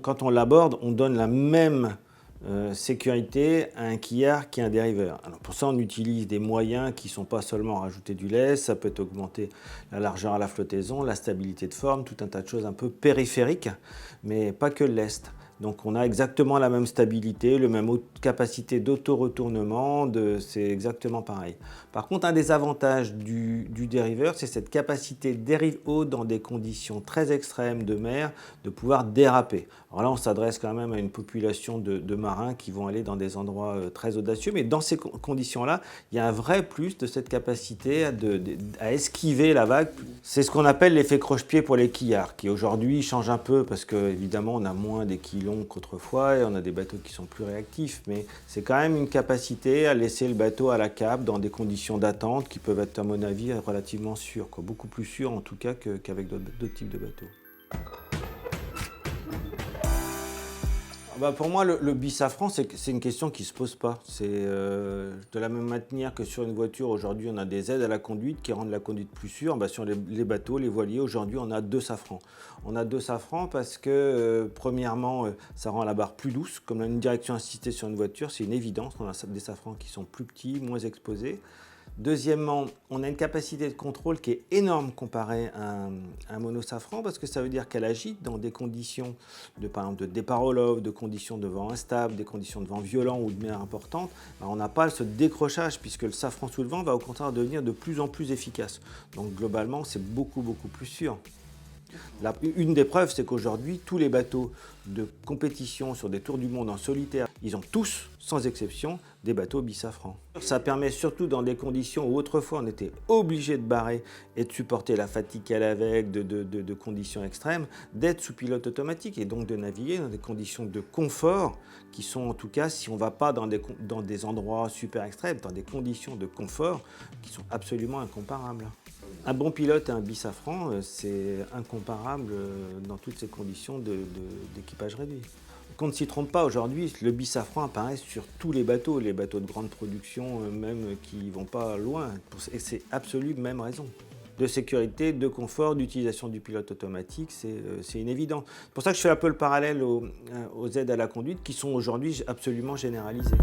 quand on l'aborde, on donne la même sécurité à un quillard qu'à un dériveur. Alors pour ça, on utilise des moyens qui ne sont pas seulement rajouter du lest, ça peut être augmenter la largeur à la flottaison, la stabilité de forme, tout un tas de choses un peu périphériques, mais pas que le lest. Donc on a exactement la même stabilité, la même capacité d'auto-retournement, c'est exactement pareil. Par contre, un des avantages du dériveur, c'est cette capacité de dérive haute dans des conditions très extrêmes de mer, de pouvoir déraper. Alors là, on s'adresse quand même à une population de marins qui vont aller dans des endroits très audacieux, mais dans ces conditions-là, il y a un vrai plus de cette capacité à esquiver la vague. C'est ce qu'on appelle l'effet croche-pied pour les quillards, qui aujourd'hui change un peu parce qu'évidemment, on a moins des quilles longs qu'autrefois et on a des bateaux qui sont plus réactifs, mais c'est quand même une capacité à laisser le bateau à la cape dans des conditions d'attente qui peuvent être, à mon avis, relativement sûres, quoi. Beaucoup plus sûres en tout cas qu'avec d'autres types de bateaux. Pour moi, le bisafran, c'est une question qui ne se pose pas. C'est de la même manière que sur une voiture, aujourd'hui, on a des aides à la conduite qui rendent la conduite plus sûre. Sur les bateaux, les voiliers, aujourd'hui, on a 2 safrans. On a 2 safrans parce que, premièrement, ça rend la barre plus douce. Comme une direction assistée sur une voiture, c'est une évidence. On a des safrans qui sont plus petits, moins exposés. Deuxièmement, on a une capacité de contrôle qui est énorme comparée à un monosafran parce que ça veut dire qu'elle agit dans des conditions par exemple, de départ au love, de conditions de vent instable, des conditions de vent violent ou de mer importante. On n'a pas ce décrochage puisque le safran sous le vent va au contraire devenir de plus en plus efficace. Donc globalement, c'est beaucoup plus sûr. Une des preuves, c'est qu'aujourd'hui, tous les bateaux de compétition sur des tours du monde en solitaire, ils ont tous, sans exception, des bateaux bisafran. Ça permet surtout dans des conditions où autrefois on était obligé de barrer et de supporter la fatigue qu'elle avait avec de conditions extrêmes, d'être sous pilote automatique et donc de naviguer dans des conditions de confort qui sont en tout cas, si on ne va pas dans des endroits super extrêmes, dans des conditions de confort qui sont absolument incomparables. Un bon pilote et un bisafran, c'est incomparable dans toutes ces conditions d'équipage réduit. Qu'on ne s'y trompe pas, aujourd'hui, le bisafran apparaît sur tous les bateaux de grande production, même qui ne vont pas loin. Et c'est absolument même raison. De sécurité, de confort, d'utilisation du pilote automatique, c'est une évidence. C'est pour ça que je fais un peu le parallèle aux aides à la conduite qui sont aujourd'hui absolument généralisées.